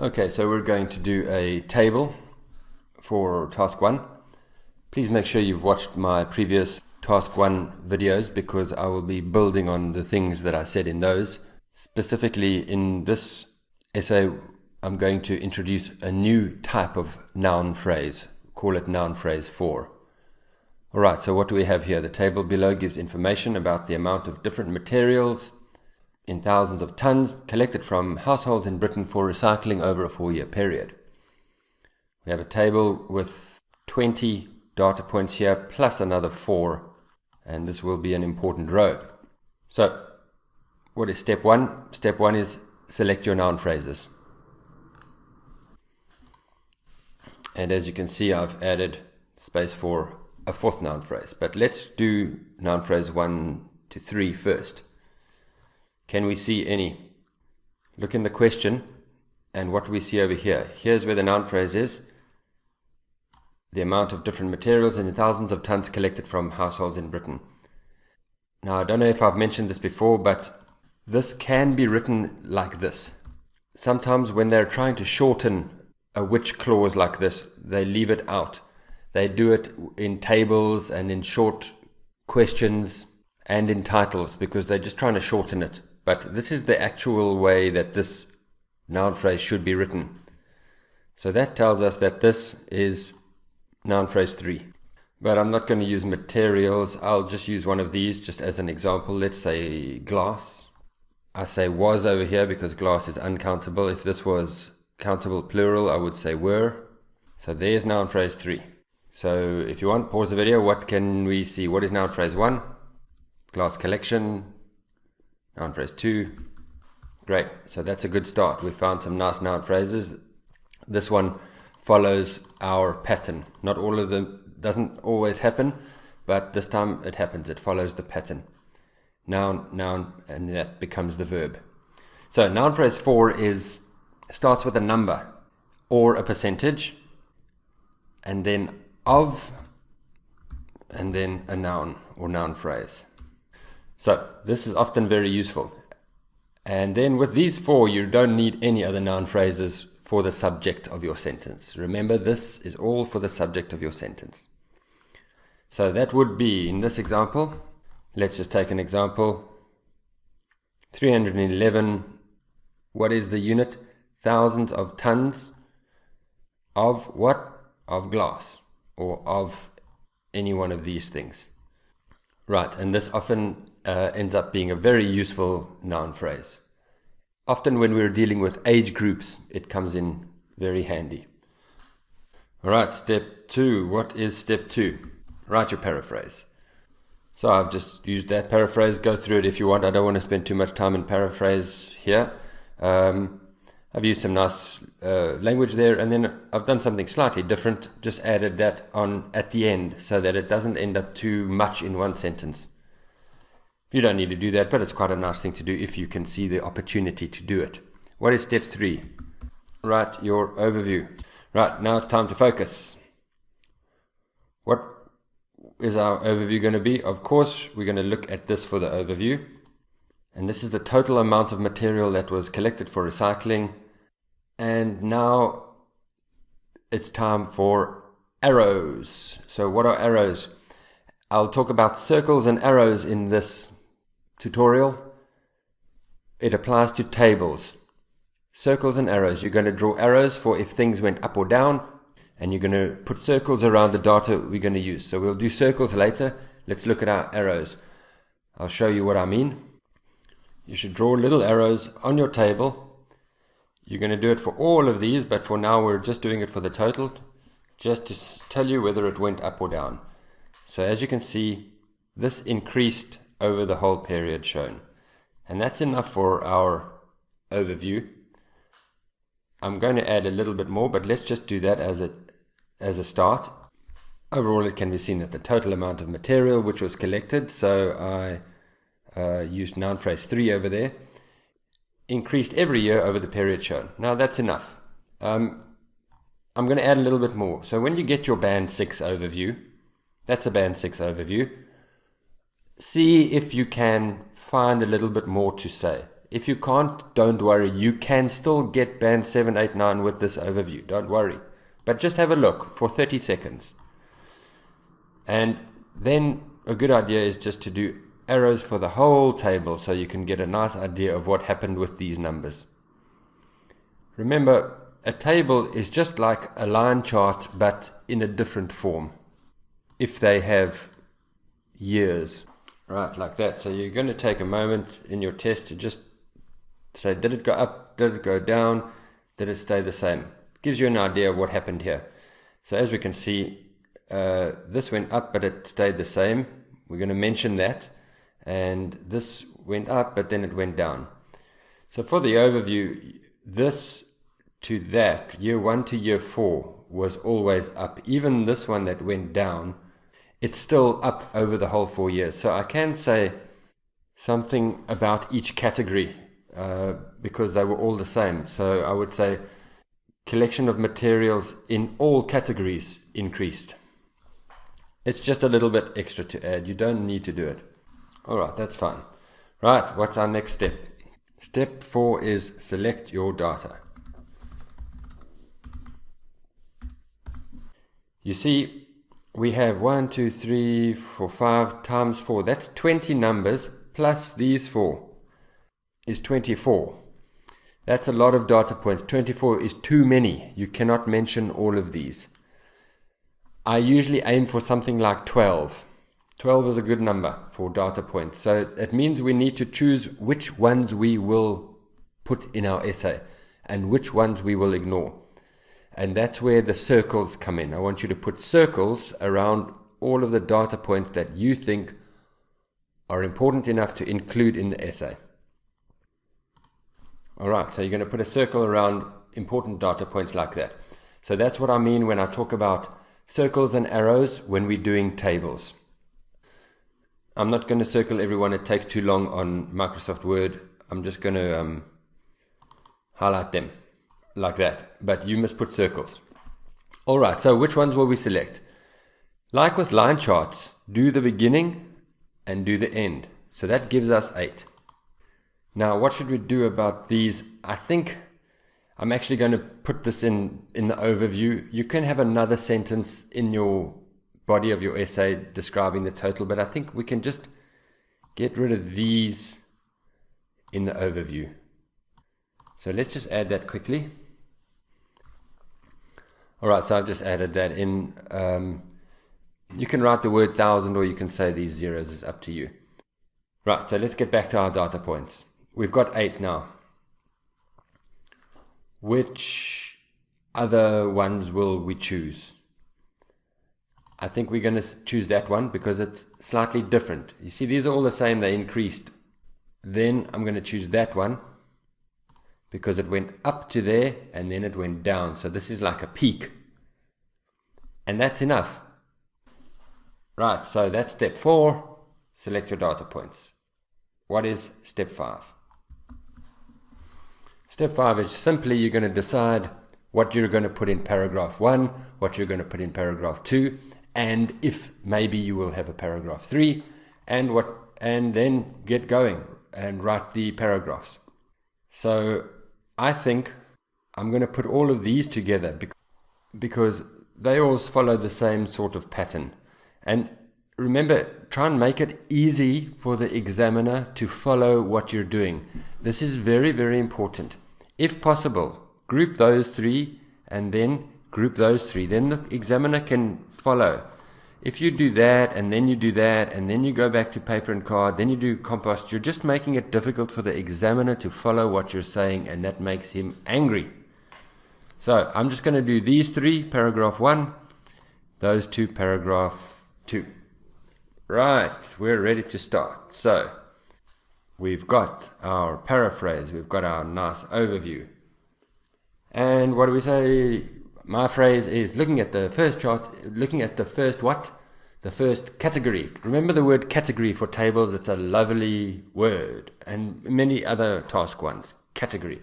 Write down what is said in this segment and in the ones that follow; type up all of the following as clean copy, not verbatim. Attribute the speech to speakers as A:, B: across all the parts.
A: Okay, so we're going to do a table for task 1. Please make sure you've watched my previous task 1 videos because I will be building on the things that I said in those. Specifically in this essay, I'm going to introduce a new type of noun phrase. Call it noun phrase 4. Alright, so what do we have here? The table below gives information about the amount of different materials in thousands of tons collected from households in Britain for recycling over a 4-year period. We have a table with 20 data points here plus another 4, and this will be an important row. So what is step 1? Step 1 is select your noun phrases. And as you can see, I've added space for a 4th noun phrase. But let's do noun phrase 1 to 3 first. Can we see any? Look in the question, and what do we see over here? Here's where the noun phrase is. The amount of different materials in thousands of tons collected from households in Britain. Now, I don't know if I've mentioned this before, but this can be written like this. Sometimes when they're trying to shorten a which clause like this, they leave it out. They do it in tables and in short questions and in titles because they're just trying to shorten it. But this is the actual way that this noun phrase should be written. So that tells us that this is noun phrase 3. But I'm not going to use materials. I'll just use one of these just as an example. Let's say glass. I say was over here because glass is uncountable. If this was countable plural, I would say were. So there's noun phrase 3. So if you want, pause the video. What can we see? What is noun phrase 1? Glass collection. Noun phrase 2. Great. So that's a good start. We found some nice noun phrases. This one follows our pattern. Not all of them, doesn't always happen, but this time it happens. It follows the pattern. Noun, noun, and that becomes the verb. So noun phrase 4 starts with a number or a percentage, and then of, and then a noun or noun phrase. So this is often very useful. And then with these 4, you don't need any other noun phrases for the subject of your sentence. Remember, this is all for the subject of your sentence. So that would be, in this example, let's just take an example. 311, what is the unit? Thousands of tons of what? Of glass, or of any one of these things. Right, and this often ends up being a very useful noun phrase. Often when we're dealing with age groups, it comes in very handy. Alright, step 2. What is step 2? Write your paraphrase. So I've just used that paraphrase. Go through it if you want. I don't want to spend too much time in paraphrase here. I've used some nice language there, and then I've done something slightly different. Just added that on at the end so that it doesn't end up too much in one sentence. You don't need to do that, but it's quite a nice thing to do if you can see the opportunity to do it. What is step 3? Write your overview. Right, now it's time to focus. What is our overview going to be? Of course, we're going to look at this for the overview. And this is the total amount of material that was collected for recycling. And now it's time for arrows. So what are arrows? I'll talk about circles and arrows in this tutorial. It applies to tables. Circles and arrows. You're going to draw arrows for if things went up or down, and you're going to put circles around the data we're going to use. So we'll do circles later. Let's look at our arrows. I'll show you what I mean. You should draw little arrows on your table. You're going to do it for all of these, but for now we're just doing it for the total, just to tell you whether it went up or down. So as you can see, this increased over the whole period shown. And that's enough for our overview. I'm going to add a little bit more, but let's just do that as a start. Overall, it can be seen that the total amount of material which was collected, so I used noun phrase 3 over there, increased every year over the period shown. Now that's enough. I'm going to add a little bit more. So when you get your band 6 overview, that's a band 6 overview, see if you can find a little bit more to say. If you can't, don't worry. You can still get band 7, 8, 9 with this overview. Don't worry. But just have a look for 30 seconds. And then a good idea is just to do arrows for the whole table so you can get a nice idea of what happened with these numbers. Remember, a table is just like a line chart but in a different form if they have years. Right, like that. So you're going to take a moment in your test to just say, did it go up, did it go down, did it stay the same? Gives you an idea of what happened here. So as we can see, this went up but it stayed the same. We're going to mention that. And this went up but then it went down. So for the overview, this to that, year 1 to year 4 was always up. Even this one that went down, it's still up over the whole 4 years. So I can say something about each category because they were all the same. So I would say collection of materials in all categories increased. It's just a little bit extra to add. You don't need to do it. Alright, that's fine. Right, what's our next step? Step 4 is select your data. You see, we have 1, 2, 3, 4, 5 times 4. That's 20 numbers plus these 4 is 24. That's a lot of data points. 24 is too many. You cannot mention all of these. I usually aim for something like 12. 12 is a good number for data points. So it means we need to choose which ones we will put in our essay and which ones we will ignore. And that's where the circles come in. I want you to put circles around all of the data points that you think are important enough to include in the essay. Alright, so you're going to put a circle around important data points like that. So that's what I mean when I talk about circles and arrows when we're doing tables. I'm not going to circle everyone. It takes too long on Microsoft Word. I'm just going to highlight them like that. But you must put circles. Alright, so which ones will we select? Like with line charts, do the beginning and do the end. So that gives us 8. Now, what should we do about these? I think I'm actually going to put this in the overview. You can have another sentence in your body of your essay describing the total, but I think we can just get rid of these in the overview. So let's just add that quickly. Alright, so I've just added that in. You can write the word 1000 or you can say these zeros, it's up to you. Right, so let's get back to our data points. We've got 8 now. Which other ones will we choose? I think we're going to choose that one because it's slightly different. You see, these are all the same, they increased. Then I'm going to choose that one because it went up to there and then it went down. So this is like a peak. And that's enough. Right, so that's step 4. Select your data points. What is step 5? Step 5 is simply you're going to decide what you're going to put in paragraph 1, what you're going to put in paragraph 2, and if maybe you will have a paragraph 3, and then get going and write the paragraphs. So I think I'm going to put all of these together because they all follow the same sort of pattern. And remember, try and make it easy for the examiner to follow what you're doing. This is very, very important. If possible, group those 3 and then group those 3. Then the examiner can follow. If you do that and then you do that and then you go back to paper and card, then you do compost, you're just making it difficult for the examiner to follow what you're saying, and that makes him angry. So I'm just going to do these 3, paragraph 1, those 2, paragraph 2. Right, we're ready to start. So we've got our paraphrase, we've got our nice overview. And what do we say? My phrase is looking at the first chart, looking at the first what? The first category. Remember the word category for tables, it's a lovely word. And many other task ones, category.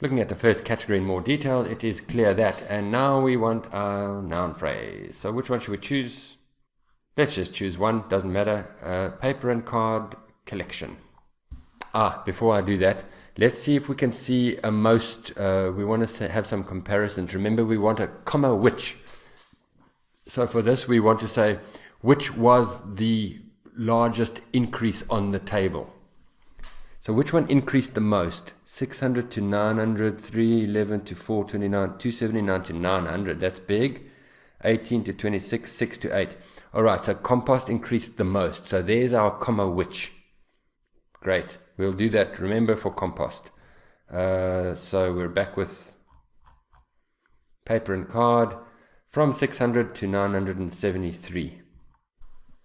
A: Looking at the first category in more detail, it is clear that. And now we want our noun phrase. So which one should we choose? Let's just choose one, doesn't matter. Paper and card collection. Before I do that, let's see if we can see a most. We want to have some comparisons. Remember, we want a comma which. So for this, we want to say which was the largest increase on the table. So which one increased the most? 600 to 900, 311 to 429, 279 to 900. That's big. 18 to 26, 6 to 8. All right, so compost increased the most. So there's our comma which. Great. We'll do that, remember, for compost. So we're back with paper and card from 600 to 973.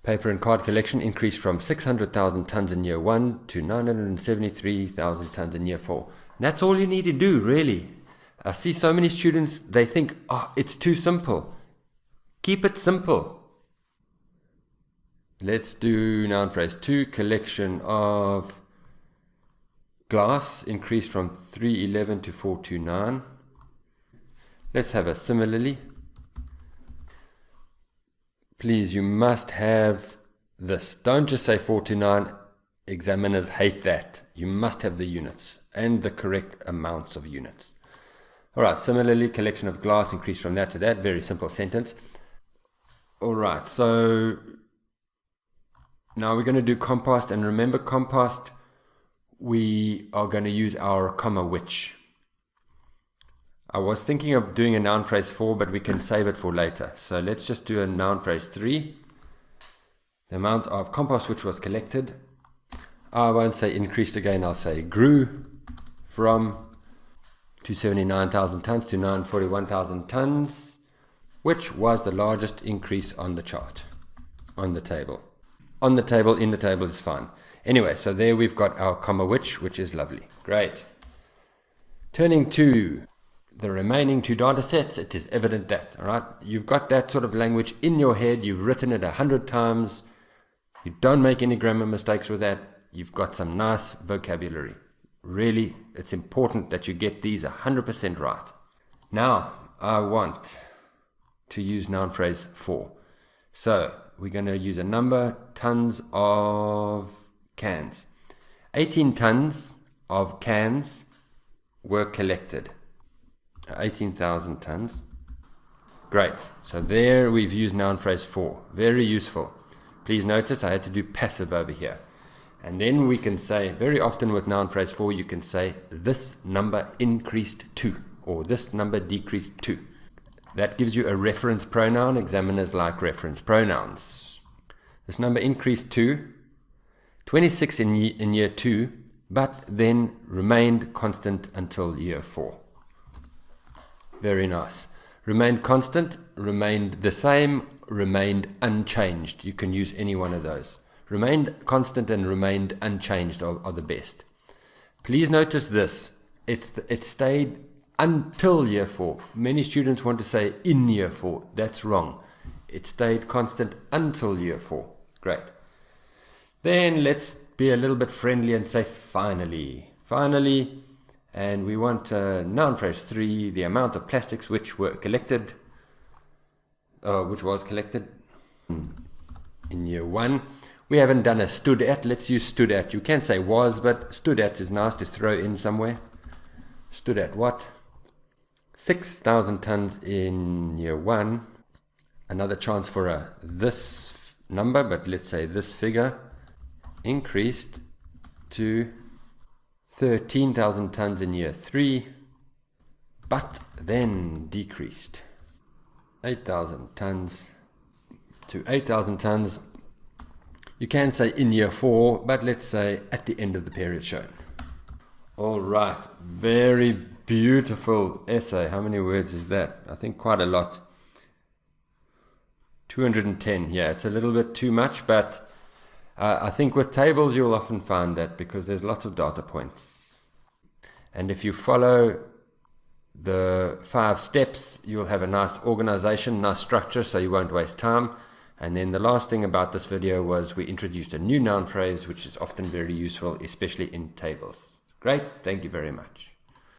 A: Paper and card collection increased from 600,000 tons in year 1 to 973,000 tons in year 4. And that's all you need to do, really. I see so many students, they think, it's too simple. Keep it simple. Let's do noun phrase 2. Collection of glass increased from 311 to 429. Let's have a similarly. Please, you must have this. Don't just say 429. Examiners hate that. You must have the units and the correct amounts of units. All right, similarly, collection of glass increased from that to that. Very simple sentence. All right, so now we're going to do compost. And remember, compost, we are going to use our comma which. I was thinking of doing a noun phrase 4, but we can save it for later. So let's just do a noun phrase 3. The amount of compost which was collected. I won't say increased again, I'll say grew from 279,000 tons to 941,000 tons, which was the largest increase on the chart, on the table. On the table, in the table is fine. Anyway, so there we've got our comma which is lovely. Great. Turning to the remaining 2 data sets, it is evident that, all right, you've got that sort of language in your head, you've written it 100 times, you don't make any grammar mistakes with that, you've got some nice vocabulary. Really, it's important that you get these 100% right. Now, I want to use noun phrase 4. So, we're going to use a number, tons of cans. 18 tons of cans were collected. 18,000 tons. Great. So there we've used noun phrase 4. Very useful. Please notice I had to do passive over here. And then we can say, very often with noun phrase 4, you can say, this number increased to, or this number decreased to. That gives you a reference pronoun. Examiners like reference pronouns. This number increased to 26 in year 2, but then remained constant until year 4. Very nice. Remained constant, remained the same, remained unchanged. You can use any one of those. Remained constant and remained unchanged are the best. Please notice this. It stayed until year 4. Many students want to say in year 4. That's wrong. It stayed constant until year 4. Great. Then let's be a little bit friendly and say finally. Finally. And we want noun phrase 3, the amount of plastics which were collected, which was collected in year 1. We haven't done a stood at. Let's use stood at. You can say was, but stood at is nice to throw in somewhere. Stood at what? 6,000 tons in year 1. Another chance for this number, but let's say this figure increased to 13,000 tons in year 3, but then decreased 8,000 tons to 8,000 tons. You can say in year 4, but let's say at the end of the period shown. All right, very beautiful essay. How many words is that? I think quite a lot. 210. Yeah, it's a little bit too much, but I think with tables you'll often find that because there's lots of data points. And if you follow the 5 steps, you'll have a nice organization, nice structure, so you won't waste time. And then the last thing about this video was we introduced a new noun phrase, which is often very useful, especially in tables. Great, thank you very much.